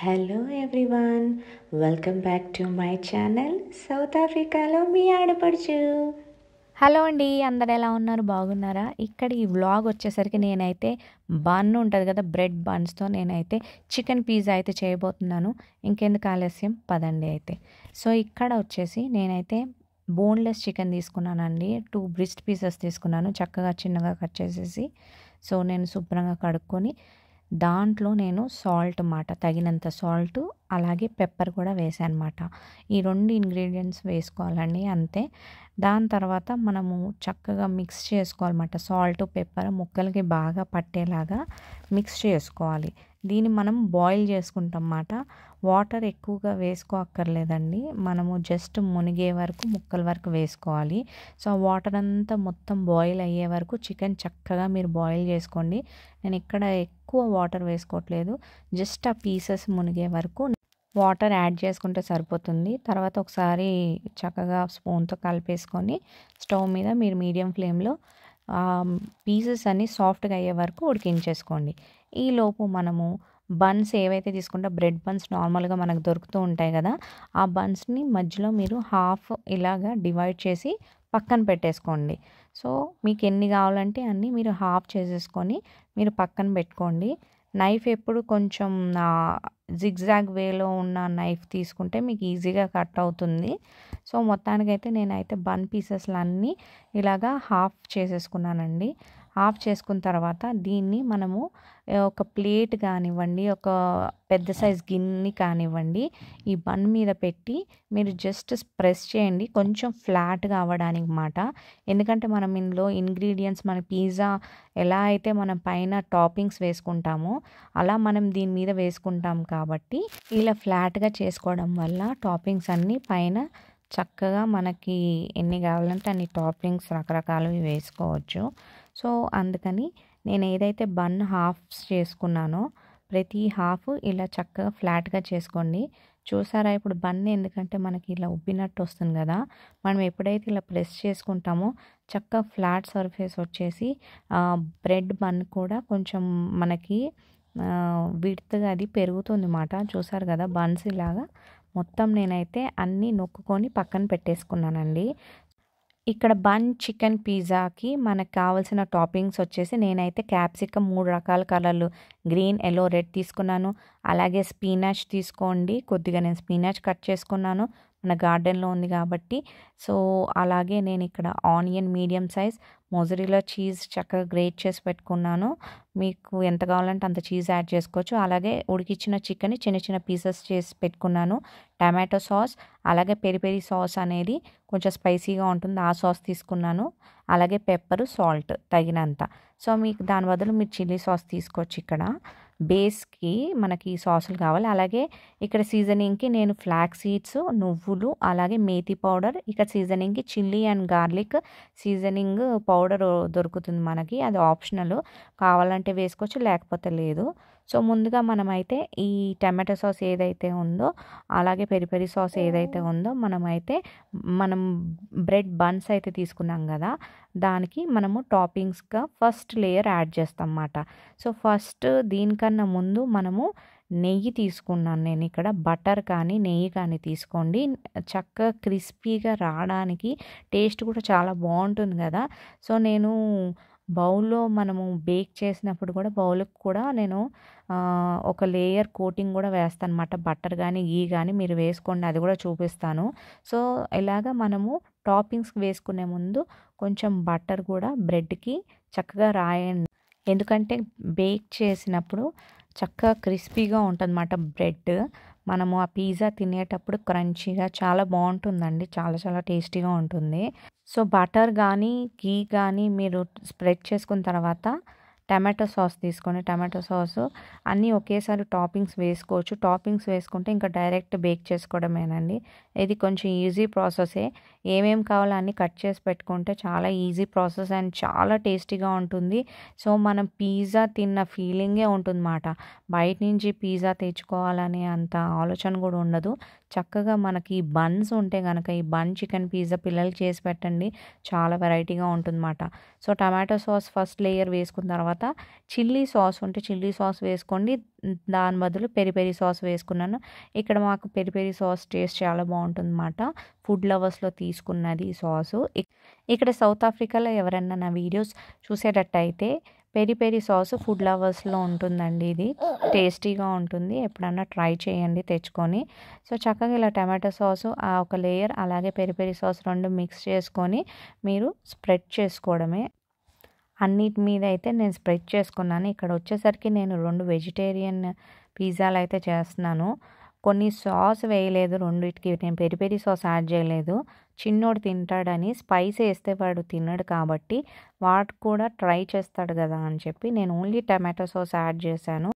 Hello everyone, welcome back to my channel south ఆఫ్రికాలో మీ ఆడపడుచు. Hello అండి, అందరు ఎలా ఉన్నారు? బాగున్నారా? ఇక్కడ ఈ వ్లాగ్ వచ్చేసరికి నేనైతే బన్ ఉంటుంది కదా, బ్రెడ్ బన్స్తో నేనైతే చికెన్ పిజ్జా అయితే చేయబోతున్నాను. ఇంకెందుకు ఆలస్యం, పదండి అయితే. సో ఇక్కడ వచ్చేసి నేనైతే బోన్లెస్ చికెన్ తీసుకున్నానండి. 2 బ్రిస్ట్ పీసెస్ తీసుకున్నాను, చక్కగా చిన్నగా కట్ చేసేసి. సో నేను శుభ్రంగా కడుక్కొని దాంట్లో నేను సాల్ట్ మాట, తగినంత సాల్ట్, అలాగే పెప్పర్ కూడా వేసాను అనమాట. ఈ 2 ఇంగ్రీడియంట్స్ వేసుకోవాలండి, అంతే. దాని తర్వాత మనము చక్కగా మిక్స్ చేసుకోవాలన్నమాట. సాల్ట్ పెప్పర్ ముక్కలకి బాగా పట్టేలాగా మిక్స్ చేసుకోవాలి. దీన్ని మనం బాయిల్ చేసుకుంటాం అన్నమాట. వాటర్ ఎక్కువగా వేసుకోక్కర్లేదండి, మనము జస్ట్ మునిగే వరకు ముక్కల వరకు వేసుకోవాలి. సో వాటర్ అంతా మొత్తం బాయిల్ అయ్యే వరకు చికెన్ చక్కగా మీరు బాయిల్ చేసుకోండి. నేను ఇక్కడ ఎక్కువ వాటర్ వేసుకోవట్లేదు, జస్ట్ ఆ పీసెస్ మునిగే వరకు వాటర్ యాడ్ చేసుకుంటే సరిపోతుంది. తర్వాత ఒకసారి చక్కగా స్పూన్తో కలిపేసుకొని స్టవ్ మీద మీరు మీడియం ఫ్లేమ్లో పీసెస్ అన్నీ సాఫ్ట్గా అయ్యే వరకు ఉడికించేసుకోండి. ఈలోపు మనము బన్స్ ఏవైతే తీసుకుంటే బ్రెడ్ బన్స్ నార్మల్గా మనకు దొరుకుతూ ఉంటాయి కదా, ఆ బన్స్ని మధ్యలో మీరు హాఫ్ ఇలాగా డివైడ్ చేసి పక్కన పెట్టేసుకోండి. సో మీకు ఎన్ని కావాలంటే అన్నీ మీరు హాఫ్ చేసేసుకొని మీరు పక్కన పెట్టుకోండి. నైఫ్ ఎప్పుడు కొంచెం జిగ్జాగ్ వేలో ఉన్న నైఫ్ తీసుకుంటే మీకు ఈజీగా కట్ అవుతుంది. సో మొత్తానికైతే నేనైతే బన్ పీసెస్లన్నీ ఇలాగా హాఫ్ చేసేసుకున్నానండి. హాఫ్ చేసుకున్న తర్వాత దీన్ని మనము ఒక ప్లేట్ కానివ్వండి, ఒక పెద్ద సైజ్ గిన్నె కానివ్వండి, ఈ బన్ మీద పెట్టి మీరు జస్ట్ ప్రెస్ చేయండి, కొంచెం ఫ్లాట్గా అవ్వడానికి మాట. ఎందుకంటే మనం ఇందులో ఇంగ్రీడియంట్స్, మన పిజ్జా ఎలా అయితే మనం పైన టాపింగ్స్ వేసుకుంటామో అలా మనం దీని మీద వేసుకుంటాం కాబట్టి ఇలా ఫ్లాట్గా చేసుకోవడం వల్ల టాపింగ్స్ అన్నీ పైన చక్కగా మనకి ఎన్ని కావాలంటే అన్ని టాపింగ్స్ రకరకాలవి వేసుకోవచ్చు. సో అందుకని నేను ఏదైతే బన్ హాఫ్స్ చేసుకున్నానో ప్రతి హాఫ్ ఇలా చక్కగా ఫ్లాట్గా చేసుకోండి. చూసారా ఇప్పుడు బన్ ఎందుకంటే మనకి ఇలా ఉబ్బినట్టు వస్తుంది కదా, మనం ఎప్పుడైతే ఇలా ప్రెస్ చేసుకుంటామో చక్కగా ఫ్లాట్ సర్ఫేస్ వచ్చేసి బ్రెడ్ బన్ కూడా కొంచెం మనకి విడ్త్గా అది పెరుగుతుంది మాట. చూసారు కదా బన్స్ ఇలాగా మొత్తం నేనైతే అన్నీ నొక్కుకొని పక్కన పెట్టేసుకున్నానండి. ఇక్కడ బన్ చికెన్ పిజ్జాకి మనకు కావాల్సిన టాపింగ్స్ వచ్చేసి నేనైతే క్యాప్సికమ్ 3 రకాల కలర్లు, గ్రీన్, ఎల్లో, రెడ్ తీసుకున్నాను. అలాగే స్పినాచ్ తీసుకోండి, కొద్దిగా నేను స్పినాచ్ కట్ చేసుకున్నాను, మన గార్డెన్లో ఉంది కాబట్టి. సో అలాగే నేను ఇక్కడ onion medium size, mozzarella cheese చక్కగా గ్రేట్ చేసి పెట్టుకున్నాను. మీకు ఎంత కావాలంటే అంత చీజ్ యాడ్ చేసుకోవచ్చు. అలాగే ఉడికించిన చికెన్ చిన్న చిన్న పీసెస్ చేసి పెట్టుకున్నాను. టమాటో సాస్, అలాగే పెరి పెరి సాస్ అనేది కొంచెం స్పైసీగా ఉంటుంది, ఆ సాస్ తీసుకున్నాను. అలాగే పెప్పరు, సాల్ట్ తగినంత. సో మీకు దాని బదులు మీరు చిల్లీ సాస్ తీసుకోవచ్చు. ఇక్కడ బేస్కి మనకి సాసులు కావాలి. అలాగే ఇక్కడ సీజనింగ్కి నేను ఫ్లాక్ సీడ్స్, నువ్వులు, అలాగే మేతి పౌడర్, ఇక్కడ సీజనింగ్కి chilli and garlic seasoning powder దొరుకుతుంది మనకి, అది ఆప్షనల్, కావాలంటే వేసుకోవచ్చు లేకపోతే లేదు. సో ముందుగా మనమైతే ఈ టమాటో సాస్ ఏదైతే ఉందో, అలాగే పెరి పెరి సాస్ ఏదైతే ఉందో, మనం బ్రెడ్ బన్స్ అయితే తీసుకున్నాం కదా, దానికి మనము టాపింగ్స్గా ఫస్ట్ లేయర్ యాడ్ చేస్తాం అన్నమాట. సో ఫస్ట్ దీనికన్నా ముందు మనము నెయ్యి తీసుకున్నాను నేను ఇక్కడ, బటర్ కానీ నెయ్యి కానీ తీసుకోండి, చక్కగా క్రిస్పీగా రావడానికి, టేస్ట్ కూడా చాలా బాగుంటుంది కదా. సో నేను బౌల్లో మనము బేక్ చేసినప్పుడు కూడా బౌల్కి కూడా నేను ఒక లేయర్ కోటింగ్ కూడా వేస్తాను అన్నమాట. బటర్ కానీ గీ కానీ మీరు వేసుకోండి, అది కూడా చూపిస్తాను. సో ఇలాగా మనము టాపింగ్స్ వేసుకునే ముందు కొంచెం బటర్ కూడా బ్రెడ్కి చక్కగా రాయండి, ఎందుకంటే బేక్ చేసినప్పుడు చక్కగా క్రిస్పీగా ఉంటుందన్నమాట బ్రెడ్. మనము ఆ పిజ్జా తినేటప్పుడు క్రంచీగా చాలా బాగుంటుందండి, చాలా చాలా టేస్టీగా ఉంటుంది. సో బటర్ కానీ గీ కానీ మీరు స్ప్రెడ్ చేసుకున్న తర్వాత టమాటో సాస్ తీసుకొని, టమాటో సాస్ అన్నీ ఒకేసారి టాపింగ్స్ వేసుకోవచ్చు. టాపింగ్స్ వేసుకుంటే ఇంకా డైరెక్ట్ బేక్ చేసుకోవడమేనండి. ఇది కొంచెం ఈజీ ప్రాసెసే, ఏమేమి కావాలో అన్నీ కట్ చేసి పెట్టుకుంటే చాలా ఈజీ ప్రాసెస్ అండ్ చాలా టేస్టీగా ఉంటుంది. సో మనం పిజ్జా తిన్న ఫీలింగే ఉంటుందన్నమాట, బయట నుంచి పిజ్జా తెచ్చుకోవాలనే అంత ఆలోచన కూడా ఉండదు. చక్కగా మనకి బన్స్ ఉంటే కనుక ఈ బన్ చికెన్ పిజ్జా పిల్లలకి చేసి పెట్టండి, చాలా వెరైటీగా ఉంటుందన్నమాట. So tomato sauce first layer వేసుకున్న తర్వాత తర్వాత చిల్లీ సాస్ ఉంటే చిల్లీ సాస్ వేసుకోండి, దాని బదులు పెరి పెరి సాస్ వేసుకున్నాను. ఇక్కడ మాకు పెరి పెరి సాస్ టేస్ట్ చాలా బాగుంటుందన్నమాట. ఫుడ్ లవర్స్లో తీసుకున్నది ఈ సాసు. ఇక్కడ సౌత్ ఆఫ్రికాలో ఎవరన్నా నా వీడియోస్ చూసేటట్టయితే పెరి పెరి సాస్ ఫుడ్ లవర్స్లో ఉంటుందండి. ఇది టేస్టీగా ఉంటుంది, ఎప్పుడన్నా ట్రై చేయండి తెచ్చుకొని. సో చక్కగా ఇలా టమాటో సాసు ఒక లేయర్, అలాగే పెరి పెరి సాస్ 2 మిక్స్ చేసుకొని మీరు స్ప్రెడ్ చేసుకోవడమే. అన్నిటి మీద అయితే నేను స్ప్రెడ్ చేసుకున్నాను. ఇక్కడ వచ్చేసరికి నేను 2 వెజిటేరియన్ పిజ్జాలు అయితే చేస్తున్నాను. కొన్ని సాస్ వేయలేదు, రెండిటికి నేను పెరి పెరి సాస్ యాడ్ చేయలేదు. చిన్నోడు తింటాడని, స్పైస్ వేస్తే వాడు తినడు కాబట్టి వాడు కూడా ట్రై చేస్తాడు కదా అని చెప్పి నేను ఓన్లీ టమాటో సాస్ యాడ్ చేశాను.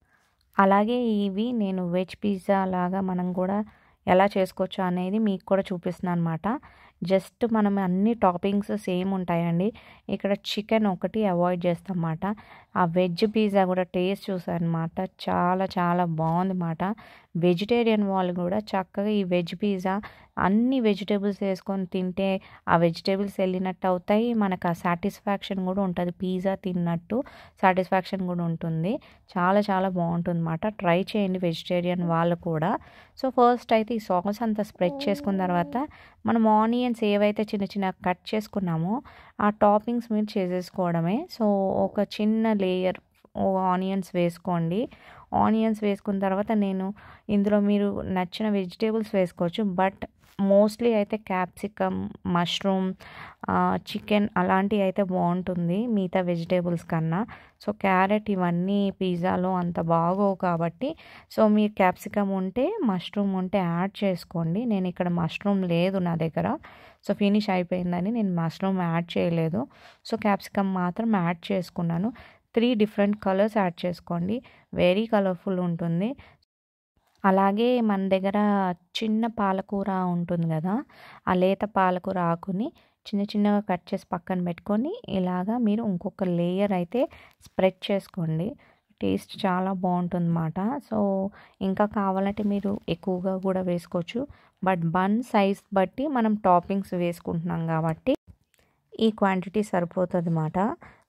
అలాగే ఇవి నేను వెజ్ పిజ్జా లాగా మనం కూడా ఎలా చేసుకోవచ్చు అనేది మీకు కూడా చూపిస్తున్నాను అనమాట. జస్ట్ మనం అన్ని టాపింగ్స్ సేమ్ ఉంటాయండి. ఇక్కడ చికెన్ ఒకటి అవాయిడ్ చేస్తాం అన్నమాట. ఆ వెజ్ పిజ్జా కూడా టేస్ట్ చూసాను అనమాట, చాలా చాలా బాగుంది అన్నమాట. వెజిటేరియన్ వాళ్ళు కూడా చక్కగా ఈ వెజ్ పిజ్జా అన్ని వెజిటేబుల్స్ వేసుకొని తింటే ఆ వెజిటేబుల్స్ వెళ్ళినట్టు అవుతాయి, మనకు ఆ సాటిస్ఫాక్షన్ కూడా ఉంటుంది, పిజ్జా తిన్నట్టు సాటిస్ఫాక్షన్ కూడా ఉంటుంది. చాలా చాలా బాగుంటుంది అన్నమాట. ట్రై చేయండి వెజిటేరియన్ వాళ్ళు కూడా. సో ఫస్ట్ అయితే ఈ సాస్ అంతా స్ప్రెడ్ చేసుకున్న తర్వాత మనం ఆనియన్స్ ఏవైతే చిన్న చిన్న కట్ చేసుకున్నామో ఆ టాపింగ్స్ మీరు చేసేసుకోవడమే. సో ఒక చిన్న లేయర్ ఆనియన్స్ వేసుకోండి. ఆనియన్స్ వేసుకున్న తర్వాత నేను ఇందులో మీరు నచ్చిన వెజిటేబుల్స్ వేసుకోవచ్చు, బట్ మోస్ట్లీ అయితే క్యాప్సికమ్, మష్రూమ్, చికెన్ అలాంటివి అయితే బాగుంటుంది మిగతా వెజిటేబుల్స్ కన్నా. సో క్యారెట్ ఇవన్నీ పిజ్జాలో అంత బాగోవు కాబట్టి సో మీరు క్యాప్సికమ్ ఉంటే, మష్రూమ్ ఉంటే యాడ్ చేసుకోండి. నేను ఇక్కడ మష్రూమ్ లేదు నా దగ్గర, సో ఫినిష్ అయిపోయిందని నేను మష్రూమ్ యాడ్ చేయలేదు. సో క్యాప్సికమ్ మాత్రం యాడ్ చేసుకున్నాను. 3 డిఫరెంట్ కలర్స్ యాడ్ చేసుకోండి, వెరీ కలర్ఫుల్ ఉంటుంది. అలాగే మన దగ్గర చిన్న పాలకూర ఉంటుంది కదా, ఆ లేత పాలకూర ఆకుని చిన్న చిన్నగా కట్ చేసి పక్కన పెట్టుకొని ఇలాగా మీరు ఇంకొక లేయర్ అయితే స్ప్రెడ్ చేసుకోండి. టేస్ట్ చాలా బాగుంటుందన్నమాట. సో ఇంకా కావాలంటే మీరు ఎక్కువగా కూడా వేసుకోవచ్చు, బట్ బన్ సైజ్ బట్టి మనం టాపింగ్స్ వేసుకుంటున్నాం కాబట్టి ఈ క్వాంటిటీ సరిపోతుంది అన్నమాట.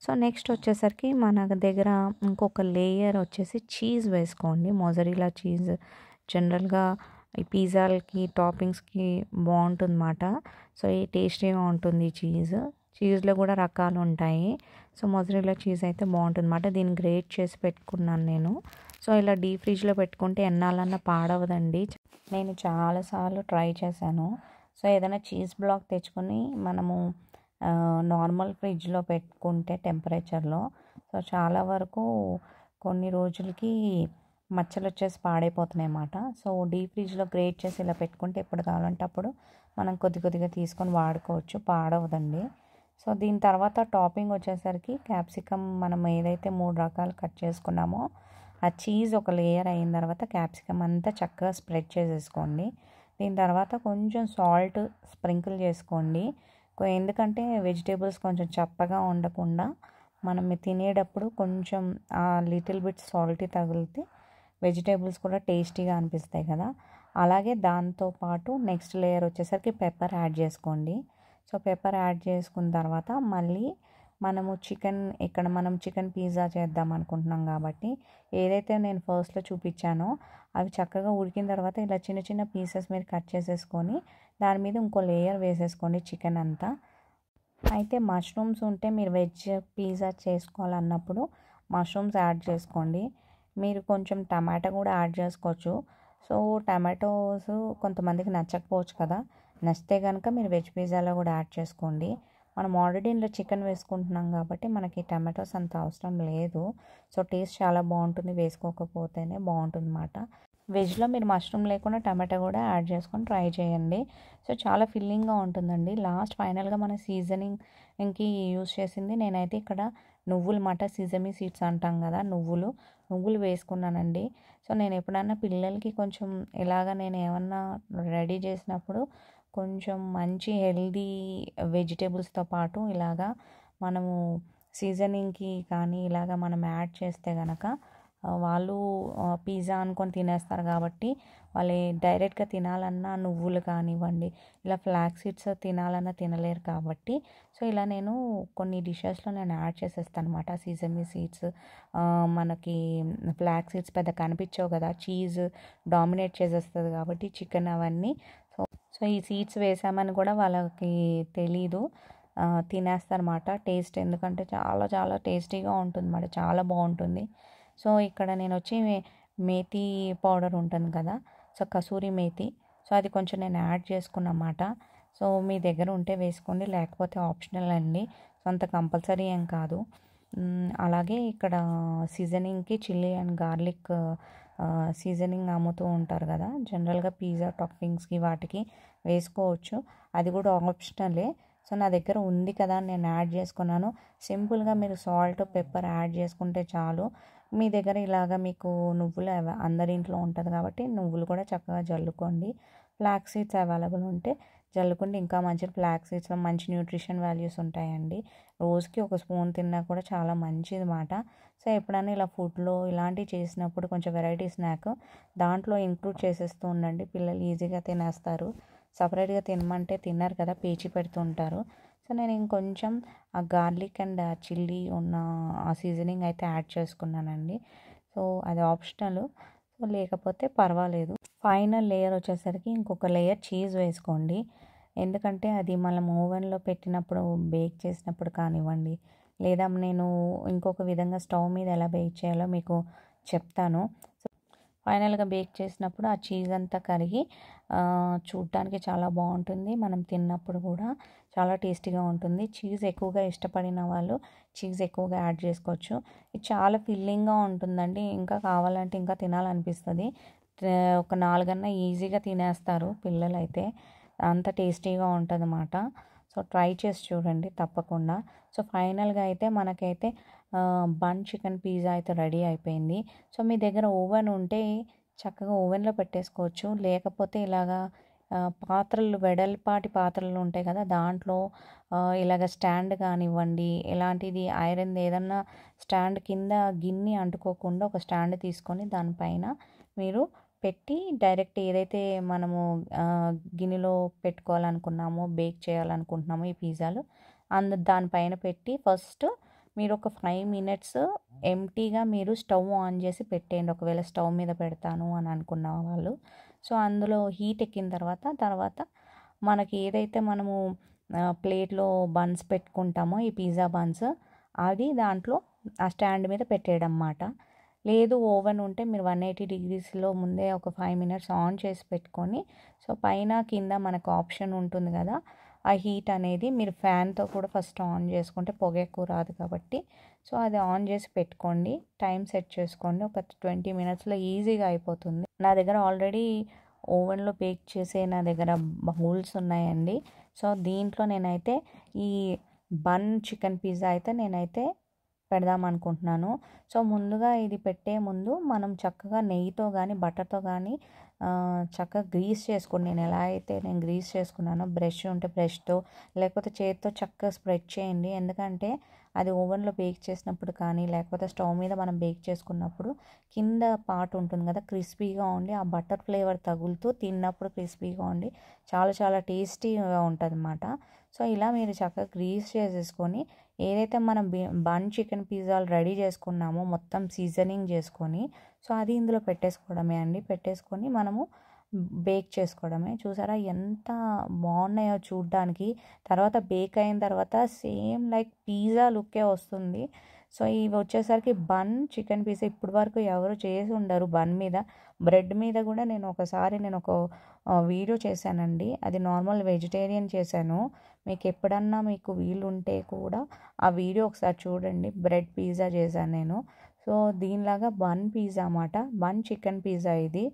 సో నెక్స్ట్ వచ్చేసరికి మన దగ్గర ఇంకొక లేయర్ వచ్చేసి చీజ్ వేసుకోండి. మొజరీలా చీజ్ జనరల్గా ఈ పిజ్జాలకి టాపింగ్స్కి బాగుంటుందన్నమాట. సో ఈ టేస్టీగా ఉంటుంది చీజ్లో కూడా రకాలు ఉంటాయి. సో మొజరీలా చీజ్ అయితే బాగుంటుందన్నమాట. దీన్ని గ్రేట్ చేసి పెట్టుకున్నాను నేను. సో ఇలా డీప్ ఫ్రిడ్జ్లో పెట్టుకుంటే ఎన్నాళ్ళన్నా పాడవదండి. నేను చాలాసార్లు ట్రై చేశాను. సో ఏదైనా చీజ్ బ్లాక్ తెచ్చుకొని మనము నార్మల్ ఫ్రిడ్జ్లో పెట్టుకుంటే టెంపరేచర్లో సో చాలా వరకు కొన్ని రోజులకి మచ్చలు వచ్చేసి పాడైపోతున్నాయి అన్నమాట. సో డీప్ ఫ్రిడ్జ్లో గ్రేట్ చేసి ఇలా పెట్టుకుంటే ఎప్పుడు కావాలంటే అప్పుడు మనం కొద్ది కొద్దిగా తీసుకొని వాడుకోవచ్చు, పాడవదండి. సో దీని తర్వాత టాపింగ్ వచ్చేసరికి క్యాప్సికమ్ మనం ఏదైతే 3 రకాలు కట్ చేసుకున్నామో ఆ చీజ్ ఒక లేయర్ అయిన తర్వాత క్యాప్సికమ్ అంతా చక్కగా స్ప్రెడ్ చేసేసుకోండి. దీని తర్వాత కొంచెం సాల్ట్ స్ప్రింకిల్ చేసుకోండి, ఎందుకంటే వెజిటేబుల్స్ కొంచెం చప్పగా ఉండకుండా మనం తినేటప్పుడు కొంచెం ఆ లిటిల్ బిట్ సాల్టీ తగిలితే వెజిటేబుల్స్ కూడా టేస్టీగా అనిపిస్తాయి కదా. అలాగే దాంతోపాటు నెక్స్ట్ లేయర్ వచ్చేసరికి పెప్పర్ యాడ్ చేసుకోండి. సో పెప్పర్ యాడ్ చేసుకున్న తర్వాత మళ్ళీ మనము మనం చికెన్ పిజ్జా చేద్దాం అనుకుంటున్నాం కాబట్టి ఏదైతే నేను ఫస్ట్లో చూపించానో అవి చక్కగా ఉడికిన తర్వాత ఇలా చిన్న చిన్న పీసెస్ మీరు కట్ చేసేసుకొని దాని మీద ఇంకో లేయర్ వేసేసుకోండి చికెన్ అంతా. అయితే మష్రూమ్స్ ఉంటే మీరు వెజ్ పిజ్జా చేసుకోవాలన్నప్పుడు మష్రూమ్స్ యాడ్ చేసుకోండి. మీరు కొంచెం టమాటా కూడా యాడ్ చేసుకోవచ్చు. సో టమాటోస్ కొంతమందికి నచ్చకపోవచ్చు కదా, నచ్చితే కనుక మీరు వెజ్ పిజ్జాలో కూడా యాడ్ చేసుకోండి. మనం ఆల్రెడీ ఇందులో చికెన్ వేసుకుంటున్నాం కాబట్టి మనకి టమాటోస్ అంత అవసరం లేదు. సో టేస్ట్ చాలా బాగుంటుంది, వేసుకోకపోతేనే బాగుంటుంది అన్నమాట. వెజ్లో మీరు మష్రూమ్ లేకుండా టమాటా కూడా యాడ్ చేసుకొని ట్రై చేయండి. సో చాలా ఫిల్లింగ్గా ఉంటుందండి. లాస్ట్ ఫైనల్గా మన సీజనింగ్కి యూజ్ చేసింది నేనైతే ఇక్కడ నువ్వులు మాట, సిజమీ సీడ్స్ అంటాం కదా, నువ్వులు వేసుకున్నానండి. సో నేను ఎప్పుడన్నా పిల్లలకి కొంచెం ఇలాగ నేను ఏమన్నా రెడీ చేసినప్పుడు కొంచెం మంచి హెల్దీ వెజిటేబుల్స్తో పాటు ఇలాగా మనము సీజనింగ్కి కానీ ఇలాగ మనం యాడ్ చేస్తే కనుక వాళ్ళు పిజ్జా అనుకొని తినేస్తారు కాబట్టి వాళ్ళు డైరెక్ట్గా తినాలన్నా నువ్వులు కానివ్వండి, ఇలా ఫ్లాక్స్ సీడ్స్ తినాలన్నా తినలేరు కాబట్టి సో ఇలా నేను కొన్ని డిషెస్లో నేను యాడ్ చేసేస్తాను అనమాట. సీజమీ సీడ్స్, మనకి ఫ్లాక్స్ సీడ్స్ పెద్ద కనిపించవు కదా, చీజ్ డామినేట్ చేసేస్తుంది కాబట్టి చికెన్ అవన్నీ. సో ఈ సీడ్స్ వేసామని కూడా వాళ్ళకి తెలీదు, తినేస్తారన్నమాట. టేస్ట్ ఎందుకంటే చాలా చాలా టేస్టీగా ఉంటుంది అన్నమాట, చాలా బాగుంటుంది. సో ఇక్కడ నేను వచ్చి మేతి పౌడర్ ఉంటుంది కదా, సో కసూరి మేతి, సో అది కొంచెం నేను యాడ్ చేసుకున్నమాట. సో మీ దగ్గర ఉంటే వేసుకోండి, లేకపోతే ఆప్షనల్ అండి, సో అంత కంపల్సరీ ఏం కాదు. అలాగే ఇక్కడ సీజనింగ్కి చిల్లీ అండ్ గార్లిక్ సీజనింగ్ అమ్ముతూ ఉంటారు కదా, జనరల్గా పిజ్జా టాపింగ్స్కి వాటికి వేసుకోవచ్చు, అది కూడా ఆప్షనలే. సో నా దగ్గర ఉంది కదా నేను యాడ్ చేసుకున్నాను. సింపుల్గా మీరు సాల్ట్ పెప్పర్ యాడ్ చేసుకుంటే చాలు. మీ దగ్గర ఇలాగ మీకు నువ్వులు అందరి ఇంట్లో ఉంటుంది కాబట్టి నువ్వులు కూడా చక్కగా జల్లుకోండి. ఫ్లాక్స్ సీడ్స్ అవైలబుల్ ఉంటే జల్లుకుంటే ఇంకా మంచిది. ఫ్లాక్స్ సీడ్స్లో మంచి న్యూట్రిషన్ వాల్యూస్ ఉంటాయండి. రోజుకి ఒక స్పూన్ తిన్నా కూడా చాలా మంచిది మాట. సో ఎప్పుడైనా ఇలా ఫుడ్లో ఇలాంటివి చేసినప్పుడు కొంచెం వెరైటీ స్నాక్ దాంట్లో ఇంక్లూడ్ చేసేస్తూ ఉండండి, పిల్లలు ఈజీగా తినేస్తారు. సపరేట్గా తినమంటే తిన్నారు కదా, పేచి పెడుతుంటారు. సో నేను ఇంకొంచెం ఆ గార్లిక్ అండ్ చిల్లీ ఉన్న ఆ సీజనింగ్ అయితే యాడ్ చేసుకున్నానండి. సో అది ఆప్షనల్, సో లేకపోతే పర్వాలేదు. ఫైనల్ లేయర్ వచ్చేసరికి ఇంకొక లేయర్ చీజ్ వేసుకోండి, ఎందుకంటే అది మనం ఓవెన్లో పెట్టినప్పుడు బేక్ చేసినప్పుడు కానివ్వండి, లేదా నేను ఇంకొక విధంగా స్టవ్ మీద ఎలా బేక్ చేయాలో మీకు చెప్తాను. ఫైనల్గా బేక్ చేసినప్పుడు ఆ చీజ్ అంతా కరిగి చూడటానికి చాలా బాగుంటుంది, మనం తిన్నప్పుడు కూడా చాలా టేస్టీగా ఉంటుంది. చీజ్ ఎక్కువగా ఇష్టపడిన వాళ్ళు చీజ్ ఎక్కువగా యాడ్ చేసుకోవచ్చు. ఇది చాలా ఫిల్లింగ్గా ఉంటుందండి, ఇంకా కావాలంటే ఇంకా తినాలనిపిస్తుంది. ఒక 4 అన్నా ఈజీగా తినేస్తారు పిల్లలు అయితే, అంత టేస్టీగా ఉంటుంది అన్నమాట. సో ట్రై చేసి చూడండి తప్పకుండా. సో ఫైనల్గా అయితే మనకైతే బన్ చికెన్ పిజ్జా అయితే రెడీ అయిపోయింది. సో మీ దగ్గర ఓవెన్ ఉంటే చక్కగా ఓవెన్లో పెట్టేసుకోవచ్చు, లేకపోతే ఇలాగా పాత్రలు వెడల్పాటి పాత్రలు ఉంటాయి కదా, దాంట్లో ఇలాగ స్టాండ్ కానివ్వండి, ఎలాంటిది ఐరన్ ఏదన్నా స్టాండ్ కింద గిన్నె అంటుకోకుండా ఒక స్టాండ్ తీసుకొని దానిపైన మీరు పెట్టి డైరెక్ట్ ఏదైతే మనము గిన్నెలో పెట్టుకోవాలనుకున్నామో బేక్ చేయాలనుకుంటున్నామో ఈ పిజ్జాలు దానిపైన పెట్టి ఫస్ట్ మీరు ఒక 5 minutes ఎంటీగా మీరు స్టవ్ ఆన్ చేసి పెట్టేయండి, ఒకవేళ స్టవ్ మీద పెడతాను అని అనుకున్న వాళ్ళు. సో అందులో హీట్ ఎక్కిన తర్వాత మనకి ఏదైతే మనము ప్లేట్లో బన్స్ పెట్టుకుంటామో ఈ పిజ్జా బన్స్, అది దాంట్లో ఆ స్టాండ్ మీద పెట్టేయడం అన్నమాట. లేదు ఓవెన్ ఉంటే మీరు 180 degreesలో ముందే ఒక 5 minutes ఆన్ చేసి పెట్టుకొని, సో పైన కింద మనకు ఆప్షన్ ఉంటుంది కదా, ఆ హీట్ అనేది మీరు ఫ్యాన్తో కూడా ఫస్ట్ ఆన్ చేసుకుంటే పొగ ఎక్కువ రాదు కాబట్టి, సో అది ఆన్ చేసి పెట్టుకోండి, టైం సెట్ చేసుకోండి, ఒక 20 minutesలో ఈజీగా అయిపోతుంది. నా దగ్గర ఆల్రెడీ ఓవెన్లో బేక్ చేసే నా దగ్గర బౌల్స్ ఉన్నాయండి. సో దీంట్లో నేనైతే ఈ బన్ చికెన్ పిజ్జా అయితే నేనైతే పెడదాం అనుకుంటున్నాను. సో ముందుగా ఇది పెట్టే ముందు మనం చక్కగా నెయ్యితో కానీ బటర్తో కానీ చక్కగా గ్రీస్ చేసుకోండి. నేను గ్రీస్ చేసుకున్నానో, బ్రష్ ఉంటే బ్రష్తో లేకపోతే చేతితో చక్కగా స్ప్రెడ్ చేయండి, ఎందుకంటే అది ఓవెన్లో బేక్ చేసినప్పుడు కానీ లేకపోతే స్టవ్ మీద మనం బేక్ చేసుకున్నప్పుడు కింద పార్ట్ ఉంటుంది కదా క్రిస్పీగా ఉండి ఆ బటర్ ఫ్లేవర్ తగులుతూ తిన్నప్పుడు క్రిస్పీగా ఉండి చాలా చాలా టేస్టీగా ఉంటుంది అన్నమాట. సో ఇలా మీరు చక్కగా గ్రీస్ చేసేసుకొని ఏదైతే మనం బన్ చికెన్ పిజ్జాలు రెడీ చేసుకున్నామో మొత్తం సీజనింగ్ చేసుకొని, సో అది ఇందులో పెట్టేసుకోవడమే అండి. పెట్టేసుకొని మనము బేక్ చేసుకోవడమే. చూసారా ఎంత బాగున్నాయో చూడ్డానికి. తర్వాత బేక్ అయిన తర్వాత సేమ్ లైక్ పిజ్జా లుక్కే వస్తుంది. సో ఇవి వచ్చేసరికి బన్ చికెన్ పిజ్జా ఇప్పటి వరకు ఎవరు చేసి ఉండరు. బన్ మీద బ్రెడ్ మీద కూడా నేను ఒక వీడియో చేశానండి, అది నార్మల్ వెజిటేరియన్ చేశాను. మీకు ఎప్పుడన్నా మీకు వీలుంటే కూడా ఆ వీడియో ఒకసారి చూడండి, బ్రెడ్ పిజ్జా చేశాను నేను. సో దీనిలాగా బన్ పిజ్జా అన్నమాట, బన్ చికెన్ పిజ్జా ఇది.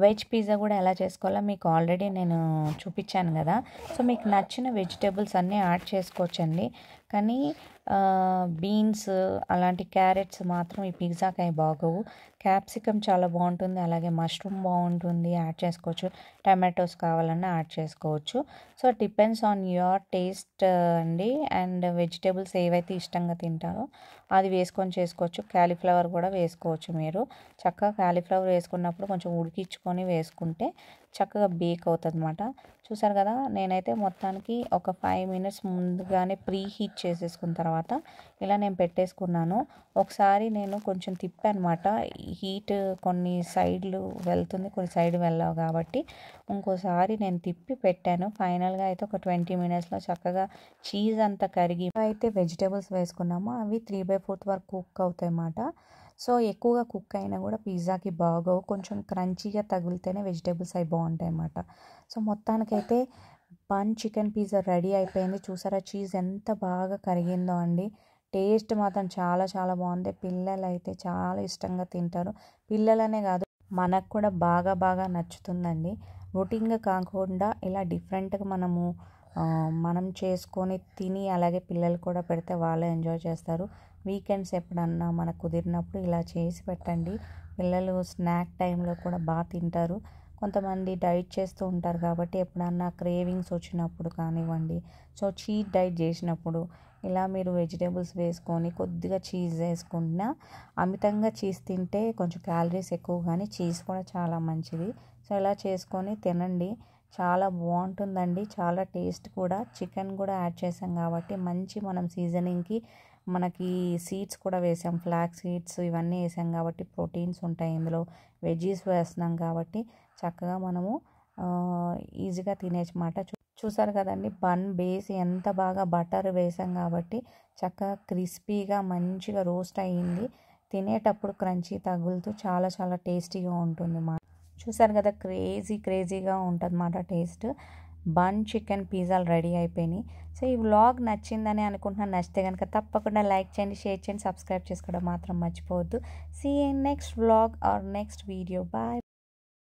వెజ్ పిజ్జా కూడా ఎలా చేసుకోవాలో మీకు ఆల్రెడీ నేను చూపించాను కదా. సో మీకు నచ్చిన వెజిటేబుల్స్ అన్నీ యాడ్ చేసుకోవచ్చండి, కానీ బీన్స్ అలాంటి క్యారెట్స్ మాత్రం ఈ పిజ్జాకి బాగోవు. క్యాప్సికమ్ చాలా బాగుంటుంది, అలాగే మష్రూమ్ బాగుంటుంది, యాడ్ చేసుకోవచ్చు. టమాటోస్ కావాలన్నా యాడ్ చేసుకోవచ్చు. So depends on your taste అండి. అండ్ వెజిటేబుల్స్ ఏవైతే ఇష్టంగా తింటారో అది వేసుకొని చేసుకోవచ్చు. క్యాలీఫ్లవర్ కూడా వేసుకోవచ్చు. మీరు చక్కగా క్యాలీఫ్లవర్ వేసుకున్నప్పుడు కొంచెం ఉడికించుకొని వేసుకుంటే చక్కగా బేక్ అవుతుంది అన్నమాట. చూసారు కదా, నేనైతే మొత్తానికి ఒక 5 minutes ముందుగానే ప్రీ హీట్ చేసేసుకున్న తర్వాత ఇలా నేను పెట్టేసుకున్నాను. ఒకసారి నేను కొంచెం తిప్పాను అనమాట. హీట్ కొన్ని సైడ్లు వెళ్తుంది, కొన్ని సైడ్ వెళ్ళవు కాబట్టి ఇంకోసారి నేను తిప్పి పెట్టాను. ఫైనల్గా అయితే ఒక 20 minutesలో చక్కగా చీజ్ అంతా కరిగి అయితే వెజిటేబుల్స్ వేసుకున్నామో అవి 3/4 వరకు కుక్ అవుతాయి అన్నమాట. సో ఎక్కువగా కుక్ అయినా కూడా పిజ్జాకి బాగోవు, కొంచెం క్రంచీగా తగిలితేనే వెజిటేబుల్స్ అవి బాగుంటాయి అన్నమాట. సో మొత్తానికైతే బన్ చికెన్ పిజ్జా రెడీ అయిపోయింది. చూసారా చీజ్ ఎంత బాగా కరిగిందో అండి. టేస్ట్ మాత్రం చాలా చాలా బాగుంది. పిల్లలు అయితే చాలా ఇష్టంగా తింటారు. పిల్లలనే కాదు, మనకు కూడా బాగా బాగా నచ్చుతుందండి. రొటీన్గా కాకుండా ఇలా డిఫరెంట్గా మనం చేసుకొని తిని అలాగే పిల్లలు కూడా పెడితే వాళ్ళు ఎంజాయ్ చేస్తారు. వీకెండ్స్ ఎప్పుడన్నా మనకు కుదిరినప్పుడు ఇలా చేసి పెట్టండి. పిల్లలు స్నాక్ టైంలో కూడా బాగా తింటారు. కొంతమంది డైట్ చేస్తూ ఉంటారు కాబట్టి ఎప్పుడన్నా క్రేవింగ్స్ వచ్చినప్పుడు కానివ్వండి, సో చీట్ డైట్ చేసినప్పుడు ఇలా మీరు వెజిటేబుల్స్ వేసుకొని కొద్దిగా చీజ్ వేసుకున్నా, అమితంగా చీజ్ తింటే కొంచెం క్యాలరీస్ ఎక్కువ, కానీ చీజ్ కూడా చాలా మంచిది. సో ఇలా చేసుకొని తినండి, చాలా బాగుంటుందండి, చాలా టేస్ట్ కూడా. చికెన్ కూడా యాడ్ చేసాం కాబట్టి మంచి మనం సీజనింగ్కి మనకి సీడ్స్ కూడా వేసాం, ఫ్లాక్ సీడ్స్ ఇవన్నీ వేసాం కాబట్టి ప్రోటీన్స్ ఉంటాయి ఇందులో. వెజ్జీస్ వేస్తున్నాం కాబట్టి చక్కగా మనము ఈజీగా తినేసి మాట. చూసారు కదండి, బన్ బేస్ ఎంత బాగా బటర్ వేసాం కాబట్టి చక్కగా క్రిస్పీగా మంచిగా రోస్ట్ అయ్యింది. తినేటప్పుడు క్రంచీ తగులుతూ చాలా చాలా టేస్టీగా ఉంటుంది మా. చూసారు కదా, క్రేజీగా ఉంటుంది అన్నమాట టేస్ట్. బన్ చికెన్ పిజ్జాలు రెడీ అయిపోయినాయి. సో ఈ వ్లాగ్ నచ్చిందని అనుకుంటున్నాను. నచ్చితే కనుక తప్పకుండా లైక్ చేయండి, షేర్ చేయండి, సబ్స్క్రైబ్ చేసుకోవడం మాత్రం మర్చిపోవద్దు. See you in next vlog or next video. Bye.